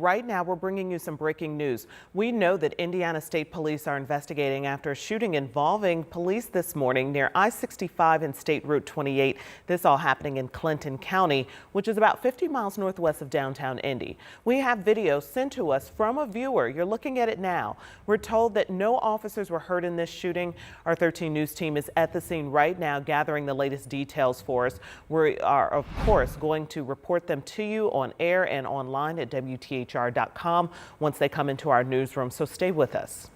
Right now, we're bringing you some breaking news. We know that Indiana State Police are investigating after a shooting involving police this morning near I-65 and State Route 28. This all happening in Clinton County, which is about 50 miles northwest of downtown Indy. We have video sent to us from a viewer. You're looking at it now. We're told that no officers were hurt in this shooting. Our 13 News team is at the scene right now gathering the latest details for us. We are, of course, going to report them to you on air and online at WTHR.com once they come into our newsroom, so stay with us.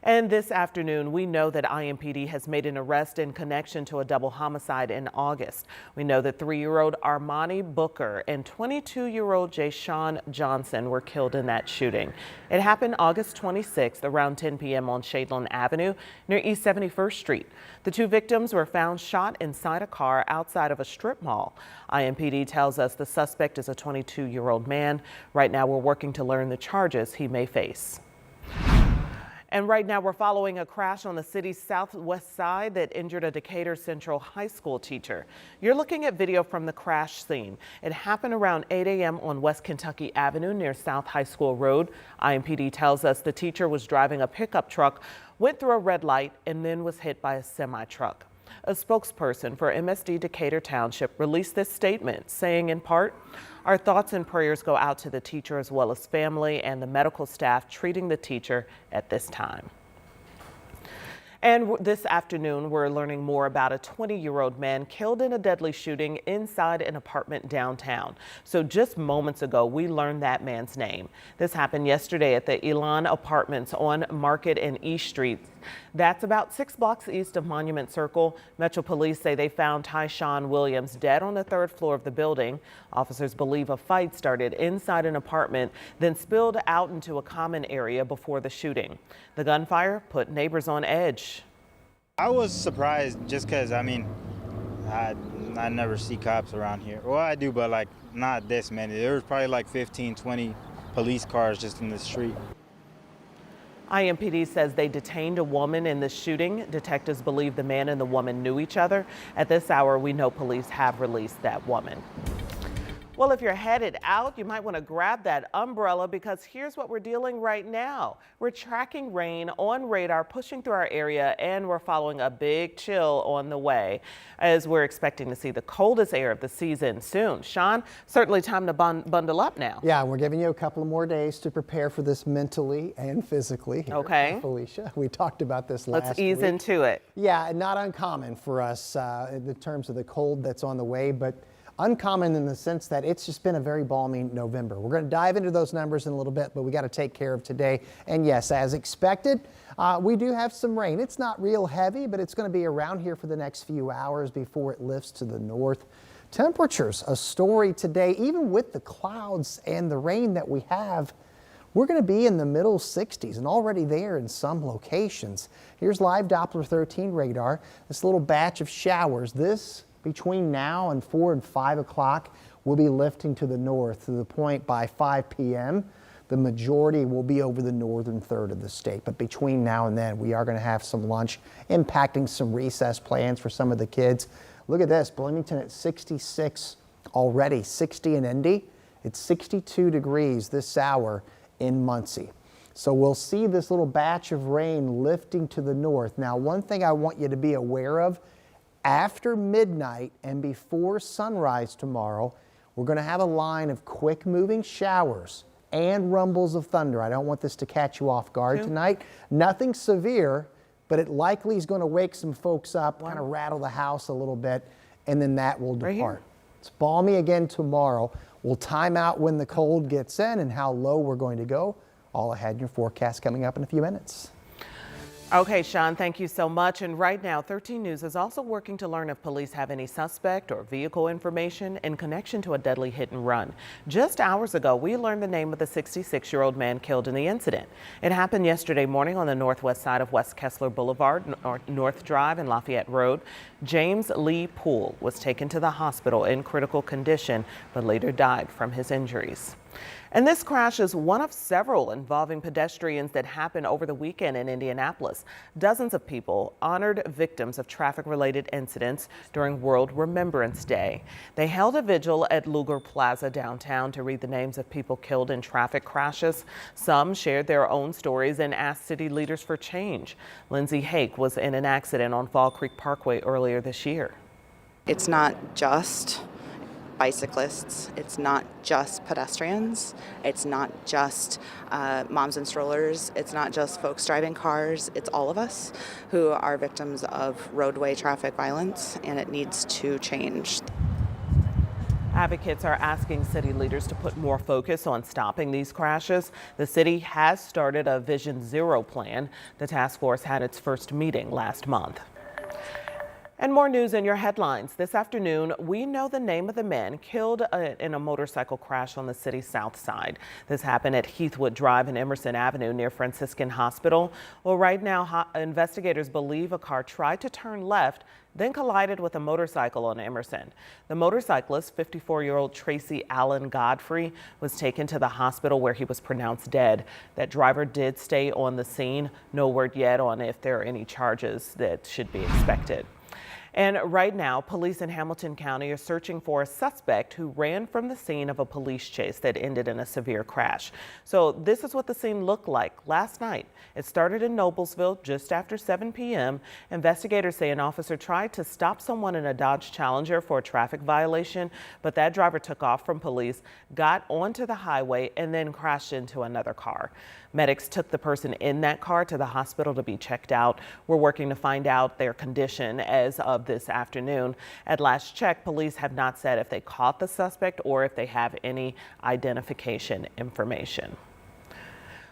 And this afternoon, we know that IMPD has made an arrest in connection to a double homicide in August. We know that 3-year-old Armani Booker and 22-year-old Jayshawn Johnson were killed in that shooting. It happened August 26th around 10 p.m. on Shadeland Avenue near East 71st Street. The two victims were found shot inside a car outside of a strip mall. IMPD tells us the suspect is a 22-year-old man. Right now, we're working to learn the charges he may face. And right now we're following a crash on the city's southwest side that injured a Decatur Central High School teacher. You're looking at video from the crash scene. It happened around 8 a.m. on West Kentucky Avenue near South High School Road. IMPD tells us the teacher was driving a pickup truck, went through a red light, and then was hit by a semi-truck. A spokesperson for MSD Decatur Township released this statement, saying in part, "Our thoughts and prayers go out to the teacher as well as family and the medical staff treating the teacher at this time." And this afternoon, we're learning more about a 20-year-old man killed in a deadly shooting inside an apartment downtown. So just moments ago, we learned that man's name. This happened yesterday at the Elon Apartments on Market and East Street. That's about 6 blocks east of Monument Circle. Metro Police say they found Tyshawn Williams dead on the 3rd floor of the building. Officers believe a fight started inside an apartment, then spilled out into a common area before the shooting. The gunfire put neighbors on edge. I was surprised just because, I never see cops around here. Well, I do, but like not this many. There was probably like 15, 20 police cars just in the street. IMPD says they detained a woman in the shooting. Detectives believe the man and the woman knew each other. At this hour, we know police have released that woman. Well, if you're headed out, you might want to grab that umbrella because here's what we're dealing right now. We're tracking rain on radar pushing through our area, and we're following a big chill on the way as we're expecting to see the coldest air of the season soon. Sean, certainly time to bundle up now. Yeah, we're giving you a couple of more days to prepare for this mentally and physically. Here, okay. Felicia, we talked about this last week. Let's ease into it. Yeah, not uncommon for us in terms of the cold that's on the way, but uncommon in the sense that it's just been a very balmy November. We're going to dive into those numbers in a little bit, but we got to take care of today. And yes, as expected, we do have some rain. It's not real heavy, but it's going to be around here for the next few hours before it lifts to the north. Temperatures, a story today, even with the clouds and the rain that we have, we're going to be in the middle 60s and already there in some locations. Here's live Doppler 13 radar. This little batch of showers, this between now and 4 and 5 o'clock will be lifting to the north to the point by 5 p.m. The majority will be over the northern third of the state. But between now and then, we are going to have some lunch impacting some recess plans for some of the kids. Look at this, Bloomington at 66 already, 60 in Indy. It's 62 degrees this hour in Muncie. So we'll see this little batch of rain lifting to the north. Now, one thing I want you to be aware of, after midnight and before sunrise tomorrow, we're going to have a line of quick moving showers and rumbles of thunder. I don't want this to catch you off guard tonight. Nothing severe, but it likely is going to wake some folks up, kind of rattle the house a little bit, and then that will depart. It's balmy again tomorrow. We'll time out when the cold gets in and how low we're going to go. All ahead in your forecast coming up in a few minutes. Okay, Sean, thank you so much. And right now, 13 News is also working to learn if police have any suspect or vehicle information in connection to a deadly hit and run. Just hours ago, we learned the name of the 66-year-old man killed in the incident. It happened yesterday morning on the northwest side of West Kessler Boulevard, North Drive and Lafayette Road. James Lee Poole was taken to the hospital in critical condition, but later died from his injuries. And this crash is one of several involving pedestrians that happened over the weekend in Indianapolis. Dozens of people honored victims of traffic-related incidents during World Remembrance Day. They held a vigil at Lugar Plaza downtown to read the names of people killed in traffic crashes. Some shared their own stories and asked city leaders for change. Lindsay Hake was in an accident on Fall Creek Parkway earlier this year. It's not just bicyclists, it's not just pedestrians, it's not just moms and strollers, it's not just folks driving cars, it's all of us who are victims of roadway traffic violence, and it needs to change. Advocates are asking city leaders to put more focus on stopping these crashes. The city has started a Vision Zero plan. The task force had its first meeting last month. And more news in your headlines. This afternoon, we know the name of the man killed in a motorcycle crash on the city's south side. This happened at Heathwood Drive and Emerson Avenue near Franciscan Hospital. Well, right now, investigators believe a car tried to turn left, then collided with a motorcycle on Emerson. The motorcyclist, 54-year-old Tracy Allen Godfrey, was taken to the hospital where he was pronounced dead. That driver did stay on the scene. No word yet on if there are any charges that should be expected. And right now, police in Hamilton County are searching for a suspect who ran from the scene of a police chase that ended in a severe crash. So this is what the scene looked like last night. It started in Noblesville just after 7 p.m. Investigators say an officer tried to stop someone in a Dodge Challenger for a traffic violation, but that driver took off from police, got onto the highway, and then crashed into another car. Medics took the person in that car to the hospital to be checked out. We're working to find out their condition as of this afternoon. At last check, police have not said if they caught the suspect or if they have any identification information.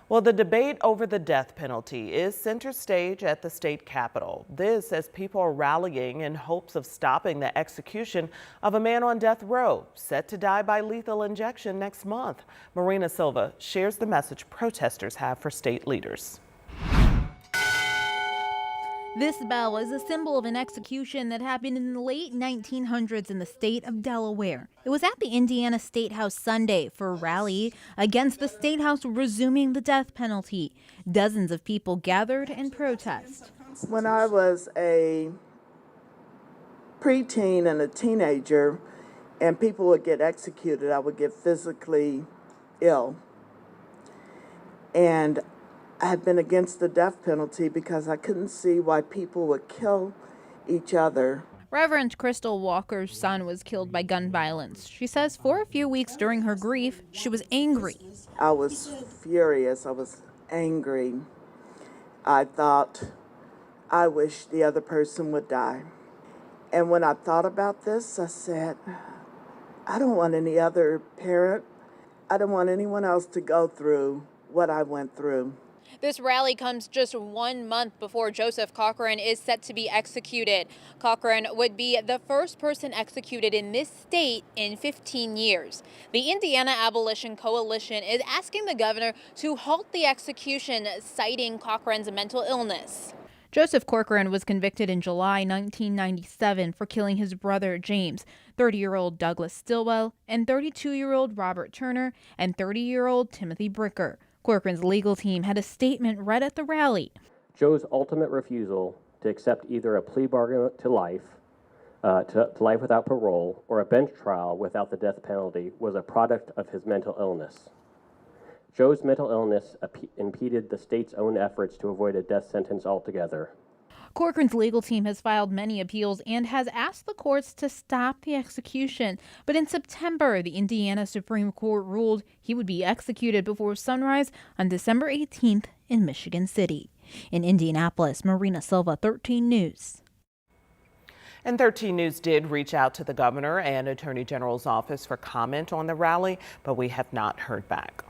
Well, the debate over the death penalty is center stage at the state capitol. This as people are rallying in hopes of stopping the execution of a man on death row set to die by lethal injection next month. Marina Silva shares the message protesters have for state leaders. This bell is a symbol of an execution that happened in the late 1900s in the state of Delaware. It was at the Indiana State House Sunday for a rally against the State House resuming the death penalty. Dozens of people gathered in protest. When I was a preteen and a teenager and people would get executed, I would get physically ill. And I had been against the death penalty because I couldn't see why people would kill each other. Reverend Crystal Walker's son was killed by gun violence. She says for a few weeks during her grief, she was angry. I was furious. I was angry. I thought, I wish the other person would die. And when I thought about this, I said, I don't want any other parent. I don't want anyone else to go through what I went through. This rally comes just 1 month before Joseph Cochran is set to be executed. Cochran would be the first person executed in this state in 15 years. The Indiana Abolition Coalition is asking the governor to halt the execution, citing Cochran's mental illness. Joseph Corcoran was convicted in July 1997 for killing his brother James, 30-year-old Douglas Stillwell, and 32-year-old Robert Turner, and 30-year-old Timothy Bricker. Corcoran's legal team had a statement read at the rally. Joe's ultimate refusal to accept either a plea bargain to life without parole, or a bench trial without the death penalty was a product of his mental illness. Joe's mental illness impeded the state's own efforts to avoid a death sentence altogether. Corcoran's legal team has filed many appeals and has asked the courts to stop the execution. But in September, the Indiana Supreme Court ruled he would be executed before sunrise on December 18th in Michigan City. In Indianapolis, Marina Silva, 13 News. And 13 News did reach out to the governor and Attorney General's office for comment on the rally, but we have not heard back.